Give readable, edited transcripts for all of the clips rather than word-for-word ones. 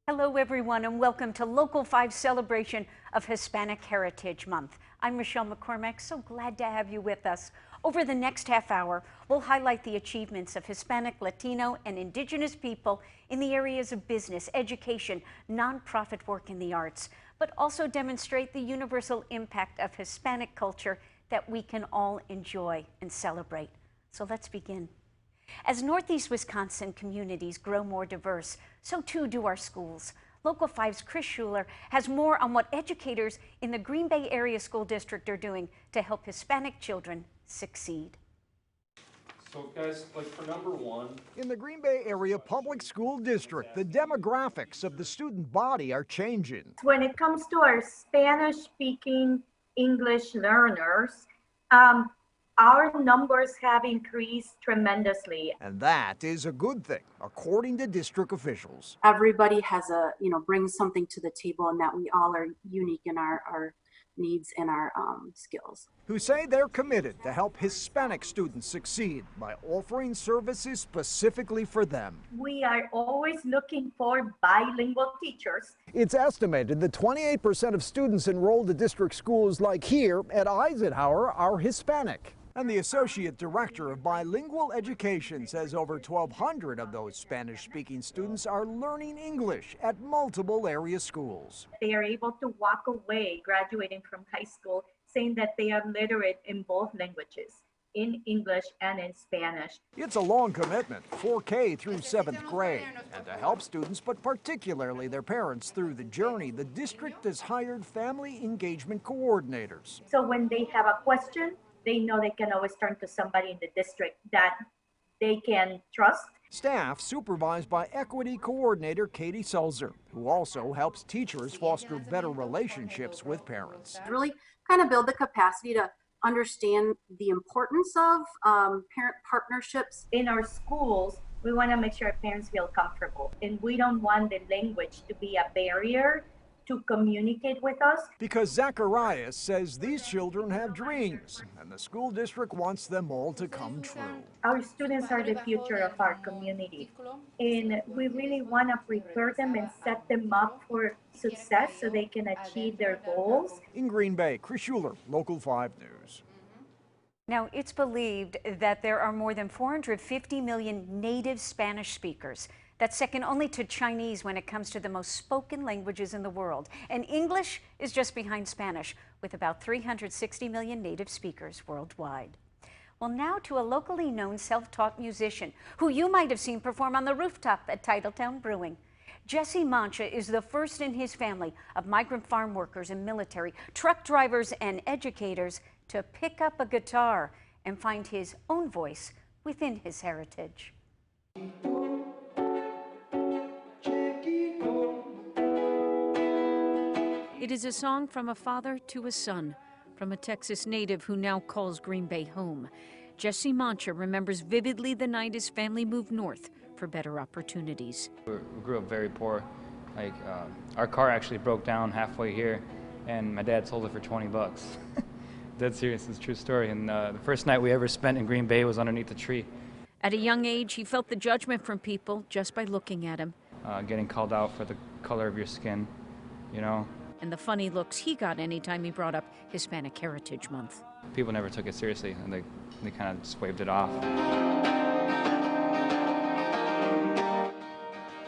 Hello everyone and welcome to Local 5's celebration of Hispanic Heritage Month. I'm Michelle McCormack, so glad to have you with us. Over the next half hour, we'll highlight the achievements of Hispanic, Latino, and Indigenous people in the areas of business, education, nonprofit work, and the arts, but also demonstrate the universal impact of Hispanic culture that we can all enjoy and celebrate. So let's begin. As Northeast Wisconsin communities grow more diverse, so too do our schools. Local 5's Chris Schuler has more on what educators in the Green Bay Area School District are doing to help Hispanic children succeed. So guys, like for number one. In the Green Bay Area Public School District, the demographics of the student body are changing. When it comes to our Spanish-speaking English learners, our numbers have increased tremendously. And that is a good thing, according to district officials. Everybody has brings something to the table, and that we all are unique in our needs and our skills. Who say they're committed to help Hispanic students succeed by offering services specifically for them. We are always looking for bilingual teachers. It's estimated that 28% of students enrolled at district schools like here at Eisenhower are Hispanic. And the Associate Director of Bilingual Education says over 1,200 of those Spanish-speaking students are learning English at multiple area schools. They are able to walk away graduating from high school saying that they are literate in both languages, in English and in Spanish. It's a long commitment, 4K through 7th grade. And to help students, but particularly their parents through the journey, the district has hired family engagement coordinators. So when they have a question, they know they can always turn to somebody in the district that they can trust. Staff supervised by Equity Coordinator Katie Sulzer, who also helps teachers foster better relationships with parents. Really kind of build the capacity to understand the importance of parent partnerships. In our schools, we want to make sure our parents feel comfortable, and we don't want the language to be a barrier to communicate with us. Because Zacharias says these children have dreams, and the school district wants them all to come true. Our students are the future of our community, and we really want to prepare them and set them up for success so they can achieve their goals. In Green Bay, Chris Schuler, Local 5 News. Now, it's believed that there are more than 450 million native Spanish speakers. That's second only to Chinese when it comes to the most spoken languages in the world. And English is just behind Spanish, with about 360 million native speakers worldwide. Well, now to a locally known self-taught musician who you might have seen perform on the rooftop at Titletown Brewing. Jesse Mancha is the first in his family of migrant farm workers and military, truck drivers and educators to pick up a guitar and find his own voice within his heritage. It is a song from a father to a son, from a Texas native who now calls Green Bay home. Jesse Mancha remembers vividly the night his family moved north for better opportunities. We grew up very poor. Our car actually broke down halfway here, and my dad sold it for 20 bucks. Dead serious, it's a true story. And the first night we ever spent in Green Bay was underneath a tree. At a young age, he felt the judgment from people just by looking at him. Getting called out for the color of your skin, you know. And the funny looks he got anytime he brought up Hispanic Heritage Month. People never took it seriously, and they kind of just waved it off.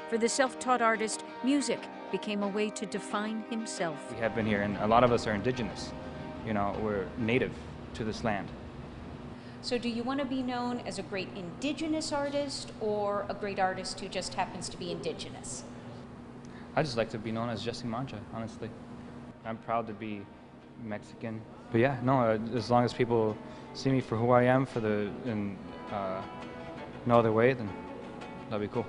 For the self-taught artist, music became a way to define himself. We have been here, and a lot of us are indigenous. You know, we're native to this land. So do you want to be known as a great indigenous artist or a great artist who just happens to be indigenous? I just like to be known as Jesse Mancha, honestly. I'm proud to be Mexican. But yeah, no, as long as people see me for who I am in no other way, then that'd be cool.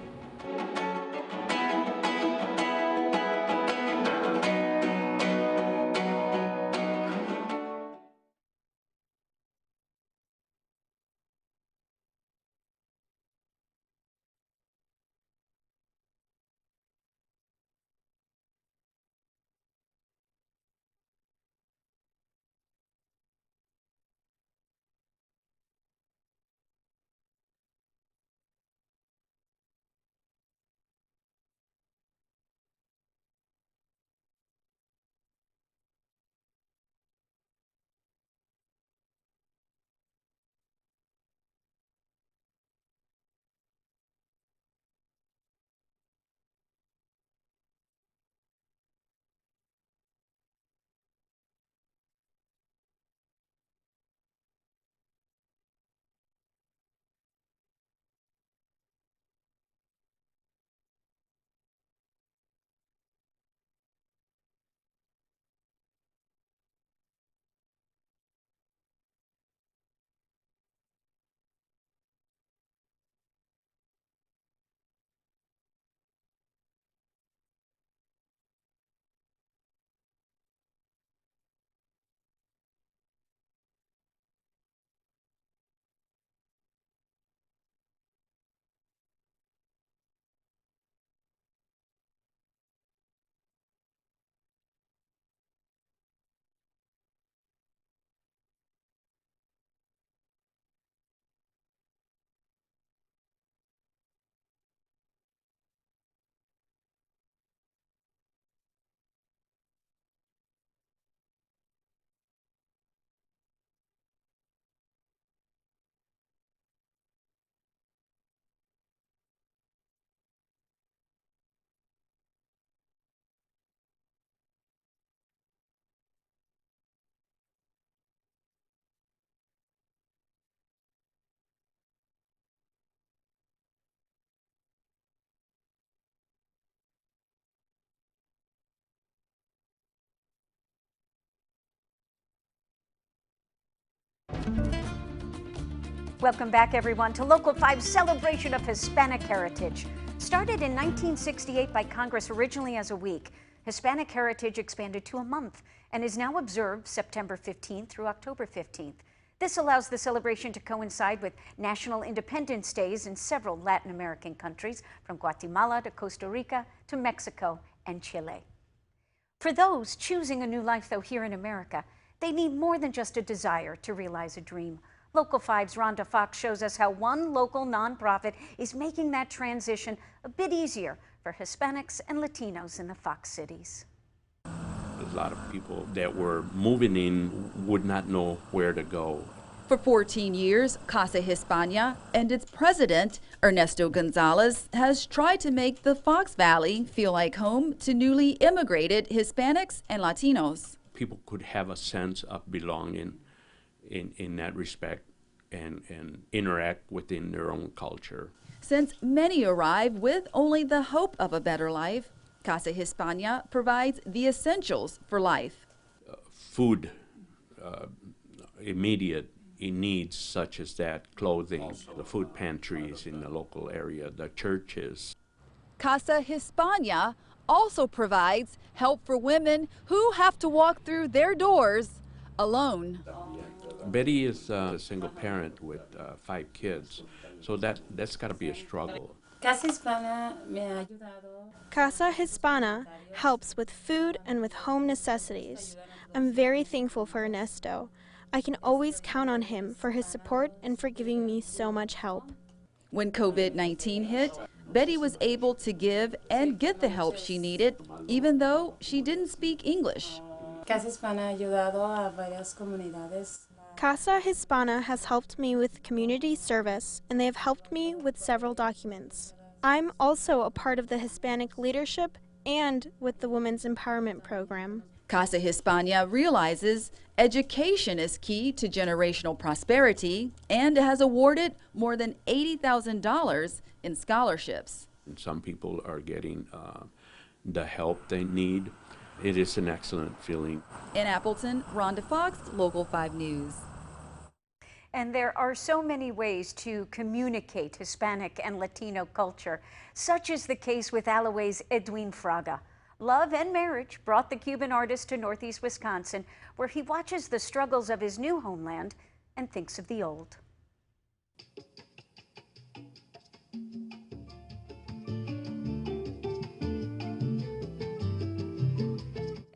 Welcome back, everyone, to Local 5's celebration of Hispanic heritage. Started in 1968 by Congress originally as a week, Hispanic heritage expanded to a month and is now observed September 15th through October 15th. This allows the celebration to coincide with National Independence Days in several Latin American countries, from Guatemala to Costa Rica to Mexico and Chile. For those choosing a new life, though, here in America, they need more than just a desire to realize a dream. Local 5's Rhonda Fox shows us how one local nonprofit is making that transition a bit easier for Hispanics and Latinos in the Fox cities. A lot of people that were moving in would not know where to go. For 14 years, Casa Hispana and its president, Ernesto Gonzalez, has tried to make the Fox Valley feel like home to newly immigrated Hispanics and Latinos. People could have a sense of belonging in that respect and interact within their own culture. Since many arrive with only the hope of a better life, Casa Hispana provides the essentials for life. Food, immediate needs such as that, clothing, the food pantries in the local area, the churches. Casa Hispana also provides help for women who have to walk through their doors alone. Betty is a single parent with 5 kids, so that's got to be a struggle. Casa Hispana helps with food and with home necessities. I'm very thankful for Ernesto. I can always count on him for his support and for giving me so much help. When COVID-19 hit, Betty was able to give and get the help she needed, even though she didn't speak English. Casa Hispana has helped me with community service, and they have helped me with several documents. I'm also a part of the Hispanic leadership and with the Women's Empowerment Program. Casa Hispana realizes education is key to generational prosperity and has awarded more than $80,000 in scholarships. And some people are getting the help they need. It is an excellent feeling. In Appleton, Rhonda Fox, Local 5 News. And there are so many ways to communicate Hispanic and Latino culture. Such is the case with Alaway's Edgar Fragas. Love and marriage brought the Cuban artist to Northeast Wisconsin, where he watches the struggles of his new homeland and thinks of the old.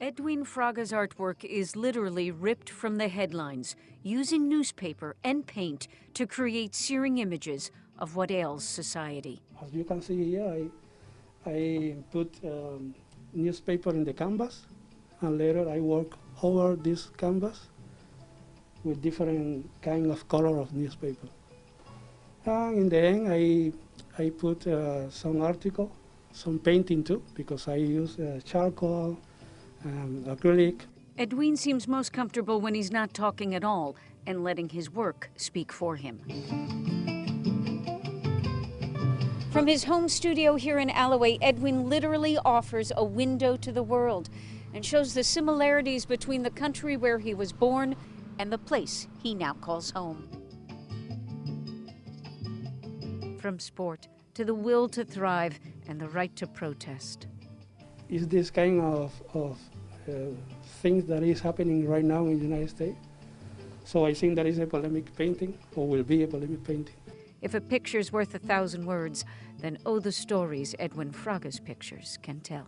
Edgar Fragas' artwork is literally ripped from the headlines, using newspaper and paint to create searing images of what ails society. As you can see here, I put newspaper in the canvas, and later I work over this canvas with different kind of color of newspaper. And in the end, I put some article, some painting too, because I use charcoal, acrylic. Edwin seems most comfortable when he's not talking at all and letting his work speak for him. From his home studio here in Alaway, Edwin literally offers a window to the world and shows the similarities between the country where he was born and the place he now calls home. From sport to the will to thrive and the right to protest. Is this kind of things that is happening right now in the United States. So I think that is a polemic painting, or will be a polemic painting. If a picture's worth 1,000 words, then oh, the stories Edgar Fragas' pictures can tell.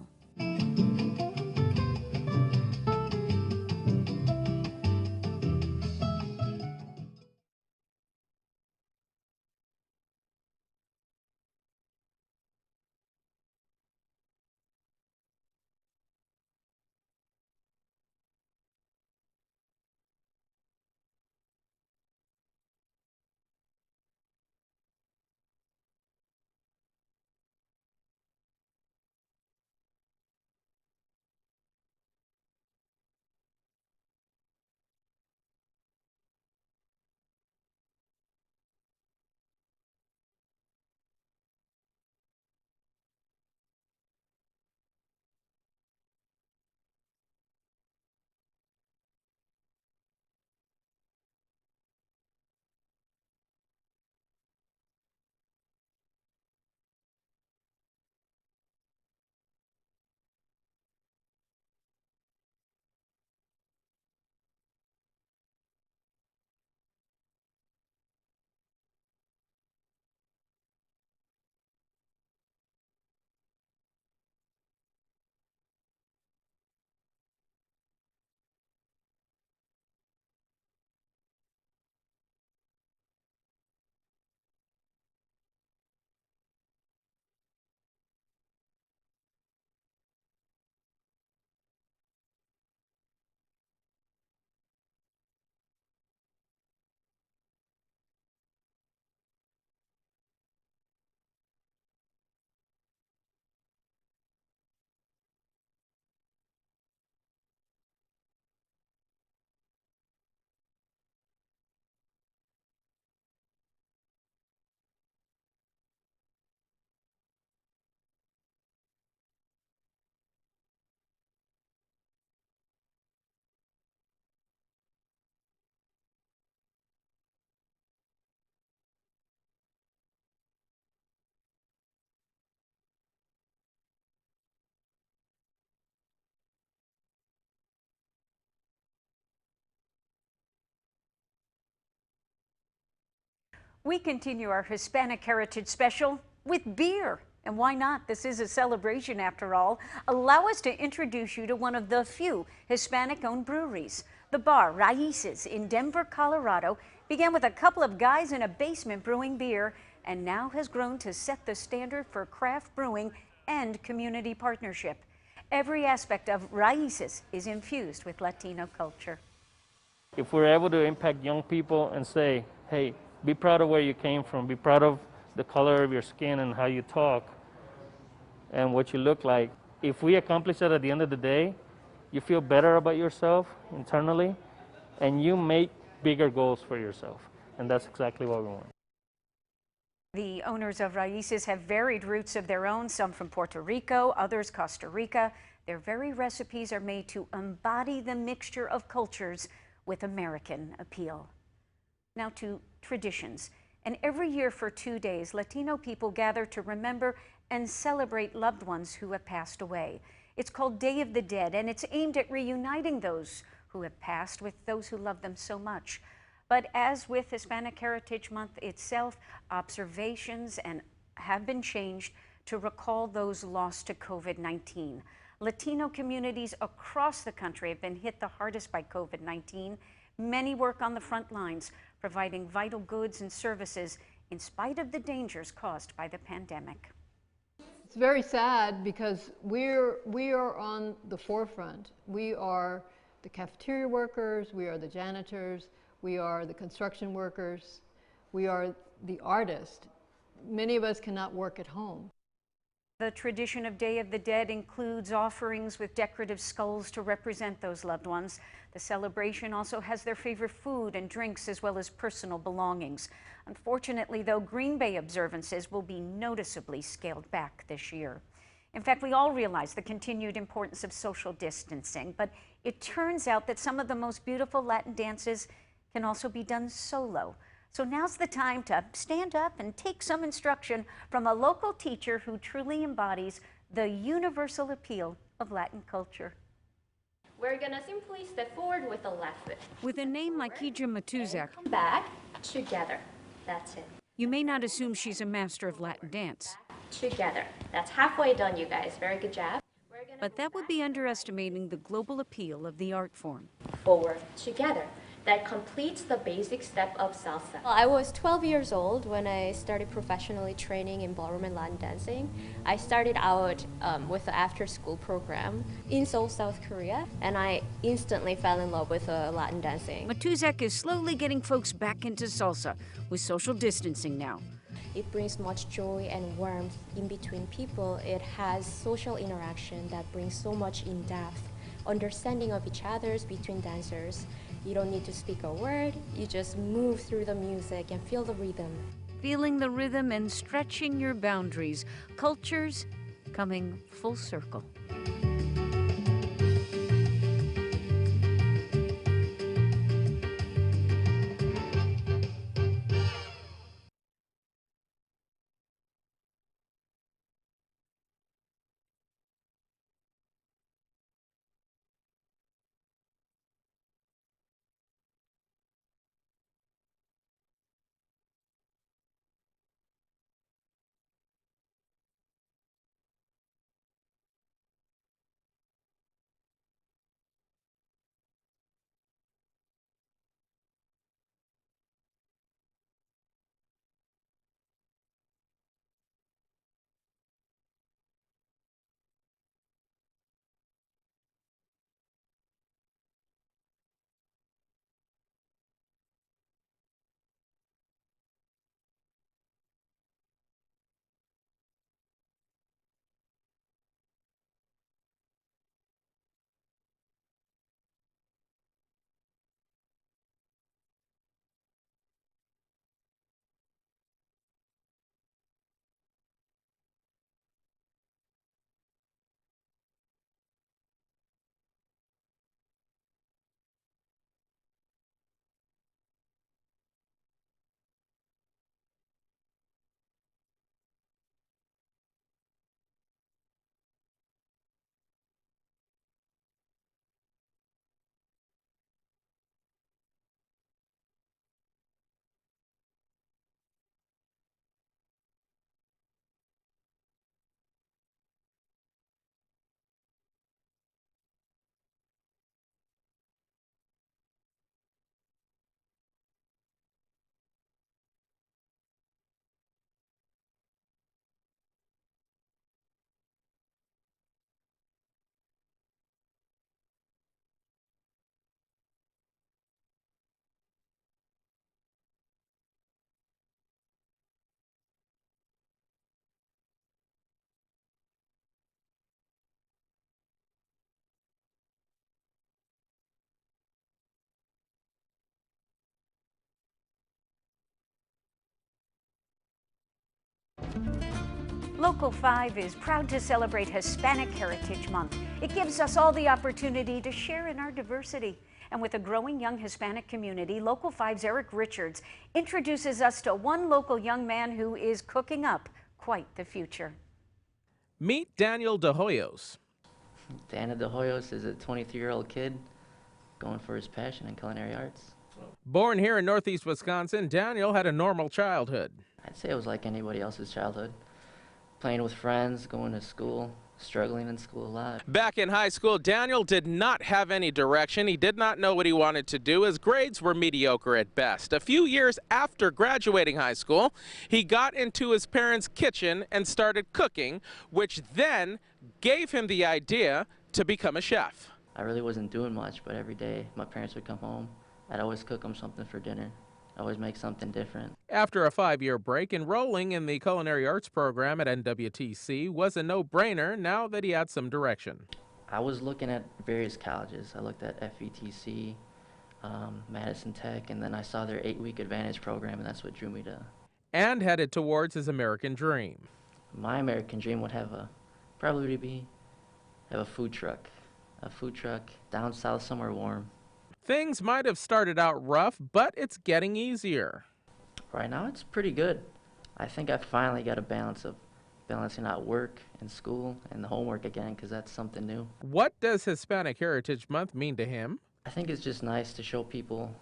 We continue our Hispanic Heritage Special with beer. And why not? This is a celebration after all. Allow us to introduce you to one of the few Hispanic-owned breweries. The bar, Raíces, in Denver, Colorado, began with a couple of guys in a basement brewing beer and now has grown to set the standard for craft brewing and community partnership. Every aspect of Raíces is infused with Latino culture. If we're able to impact young people and say, hey, be proud of where you came from, be proud of the color of your skin and how you talk and what you look like. If we accomplish that at the end of the day, you feel better about yourself internally and you make bigger goals for yourself. And that's exactly what we want. The owners of Raíces have varied roots of their own, some from Puerto Rico, others Costa Rica. Their very recipes are made to embody the mixture of cultures with American appeal. Now to traditions. And every year for 2 days, Latino people gather to remember and celebrate loved ones who have passed away. It's called Day of the Dead, and it's aimed at reuniting those who have passed with those who love them so much. But as with Hispanic Heritage Month itself, observations have been changed to recall those lost to COVID-19. Latino communities across the country have been hit the hardest by COVID-19. Many work on the front lines, providing vital goods and services in spite of the dangers caused by the pandemic. It's very sad because we are on the forefront. We are the cafeteria workers, we are the janitors, we are the construction workers, we are the artists. Many of us cannot work at home. The tradition of Day of the Dead includes offerings with decorative skulls to represent those loved ones. The celebration also has their favorite food and drinks as well as personal belongings. Unfortunately, though, Green Bay observances will be noticeably scaled back this year. In fact, we all realize the continued importance of social distancing, but it turns out that some of the most beautiful Latin dances can also be done solo. So now's the time to stand up and take some instruction from a local teacher who truly embodies the universal appeal of Latin culture. We're gonna simply step forward with the left foot. With a name like Ija Matuzak, Come back, together. That's it. you may not assume she's a master of Latin dance. Together. That's halfway done, you guys. Very good job. But that would be underestimating the global appeal of the art form. Forward, together. That completes the basic step of salsa. Well, I was 12 years old when I started professionally training in ballroom and Latin dancing. I started out with the after-school program in Seoul, South Korea, and I instantly fell in love with Latin dancing. Matuzak is slowly getting folks back into salsa with social distancing now. It brings much joy and warmth in between people. It has social interaction that brings so much in-depth understanding of each other's between dancers. You don't need to speak a word, you just move through the music and feel the rhythm. Feeling the rhythm and stretching your boundaries. Cultures coming full circle. Local 5 is proud to celebrate Hispanic Heritage Month. It gives us all the opportunity to share in our diversity. And with a growing young Hispanic community, Local 5's Eric Richards introduces us to one local young man who is cooking up quite the future. Meet Daniel De Hoyos. Daniel De Hoyos is a 23-year-old kid going for his passion in culinary arts. Born here in Northeast Wisconsin, Daniel had a normal childhood. I'd say it was like anybody else's childhood. Playing with friends, going to school, struggling in school a lot. Back in high school, Daniel did not have any direction. He did not know what he wanted to do. His grades were mediocre at best. A few years after graduating high school, he got into his parents' kitchen and started cooking, which then gave him the idea to become a chef. I really wasn't doing much, but every day my parents would come home. I'd always cook them something for dinner. I always make something different. After a 5-year break, enrolling in the culinary arts program at NWTC was a no-brainer now that he had some direction. I was looking at various colleges. I looked at FETC, Madison Tech, and then I saw their 8-week advantage program, and that's what drew me to. And headed towards his American dream. My American dream would have a food truck. A food truck down south somewhere warm. Things might have started out rough, but it's getting easier. Right now it's pretty good. I think I finally got a balance of balancing out work and school and the homework again, because that's something new. What does Hispanic Heritage Month mean to him? I think it's just nice to show people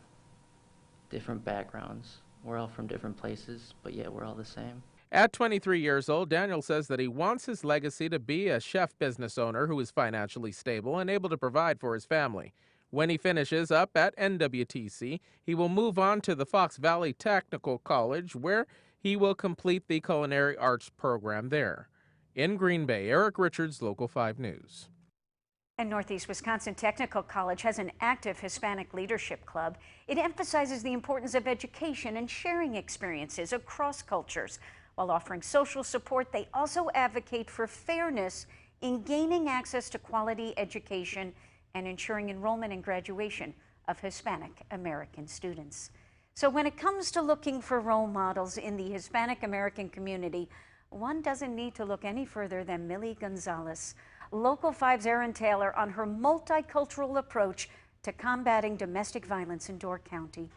different backgrounds. We're all from different places, but yet we're all the same. At 23 years old, Daniel says that he wants his legacy to be a chef business owner who is financially stable and able to provide for his family. When he finishes up at NWTC, he will move on to the Fox Valley Technical College, where he will complete the culinary arts program there. In Green Bay, Eric Richards, Local 5 News. And Northeast Wisconsin Technical College has an active Hispanic leadership club. It emphasizes the importance of education and sharing experiences across cultures. While offering social support, they also advocate for fairness in gaining access to quality education and ensuring enrollment and graduation of Hispanic American students. So when it comes to looking for role models in the Hispanic American community, one doesn't need to look any further than Millie Gonzalez, Local 5's Erin Taylor, on her multicultural approach to combating domestic violence in Door County.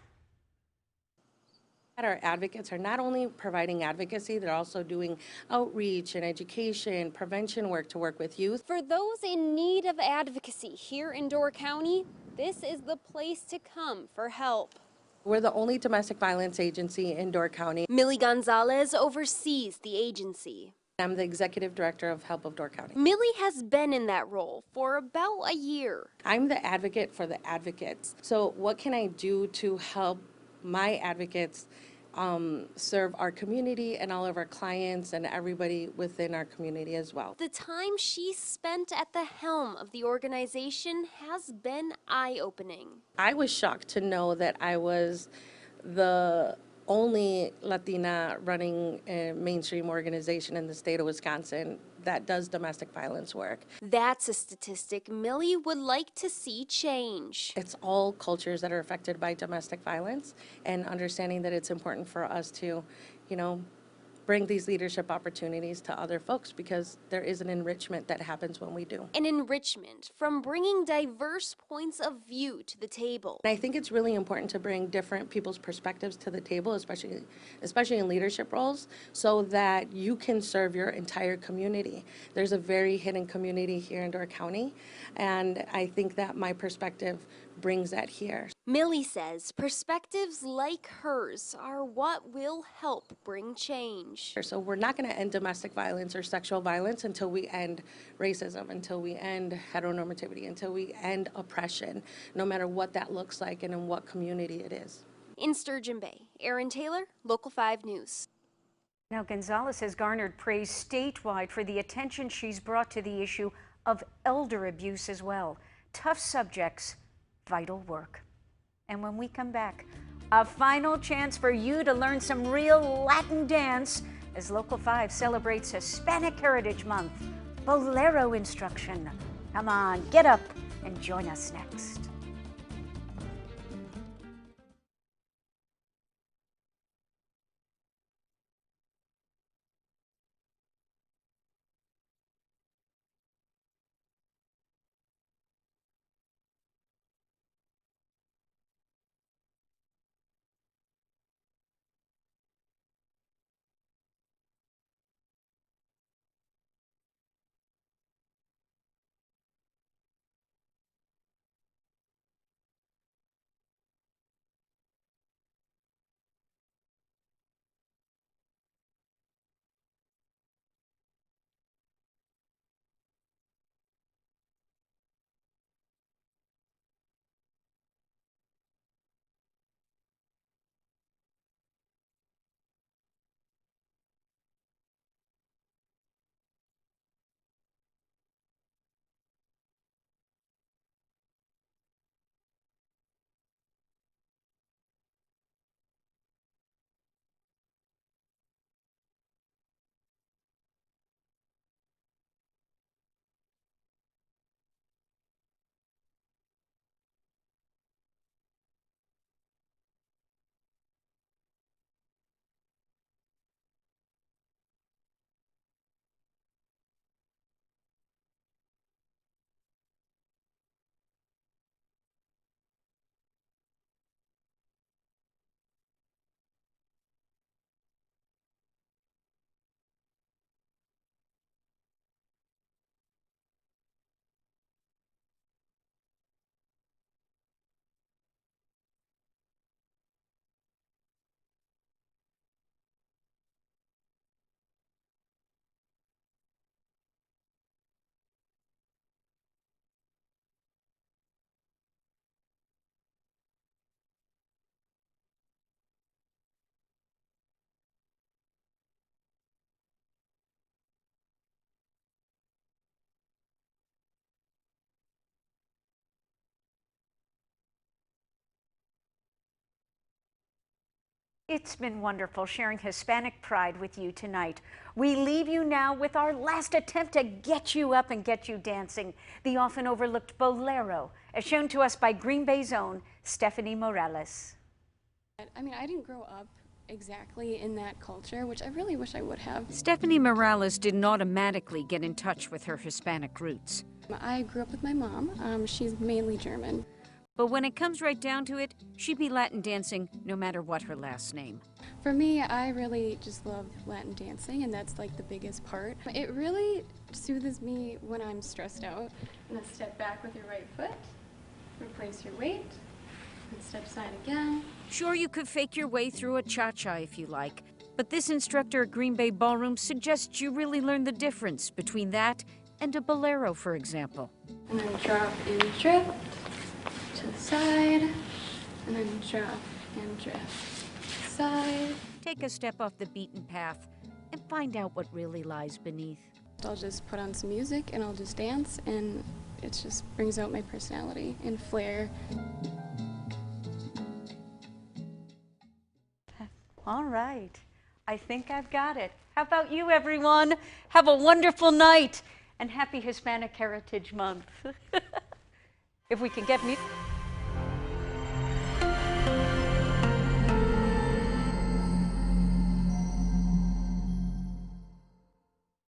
Our advocates are not only providing advocacy, they're also doing outreach and education, prevention work to work with youth. For those in need of advocacy here in Door County, this is the place to come for help. We're the only domestic violence agency in Door County. Millie Gonzalez oversees the agency. I'm the executive director of Help of Door County. Millie has been in that role for about a year. I'm the advocate for the advocates. So what can I do to help my advocates serve our community and all of our clients and everybody within our community as well? The time she spent at the helm of the organization has been eye-opening. I was shocked to know that I was the only Latina running a mainstream organization in the state of Wisconsin that does domestic violence work. That's a statistic Millie would like to see change. It's all cultures that are affected by domestic violence, and understanding that it's important for us to, bring these leadership opportunities to other folks, because there is an enrichment that happens when we do. An enrichment from bringing diverse points of view to the table. And I think it's really important to bring different people's perspectives to the table, especially in leadership roles, so that you can serve your entire community. There's a very hidden community here in Door County, and I think that my perspective brings that here. Millie says perspectives like hers are what will help bring change. So we're not going to end domestic violence or sexual violence until we end racism, until we end heteronormativity, until we end oppression, no matter what that looks like and in what community it is. In Sturgeon Bay, Erin Taylor, Local 5 News. Now, Gonzalez has garnered praise statewide for the attention she's brought to the issue of elder abuse as well. Tough subjects, vital work. And when we come back, a final chance for you to learn some real Latin dance as Local 5 celebrates Hispanic Heritage Month. Bolero instruction. Come on, get up and join us next. It's been wonderful sharing Hispanic pride with you tonight. We leave you now with our last attempt to get you up and get you dancing, the often overlooked bolero, as shown to us by Green Bay's own Stephanie Morales. I mean, I didn't grow up exactly in that culture, which I really wish I would have. Stephanie Morales didn't automatically get in touch with her Hispanic roots. I grew up with my mom. She's mainly German. But when it comes right down to it, she'd be Latin dancing no matter what her last name. For me, I really just love Latin dancing, and that's like the biggest part. It really soothes me when I'm stressed out. And then step back with your right foot, replace your weight, and step side again. Sure, you could fake your way through a cha-cha if you like, but this instructor at Green Bay Ballroom suggests you really learn the difference between that and a bolero, for example. And then drop and drift to the side, and then drop and drift side. Take a step off the beaten path and find out what really lies beneath. I'll just put on some music and I'll just dance, and it just brings out my personality and flair. All right, I think I've got it. How about you, everyone? Have a wonderful night and happy Hispanic Heritage Month. If we can get music.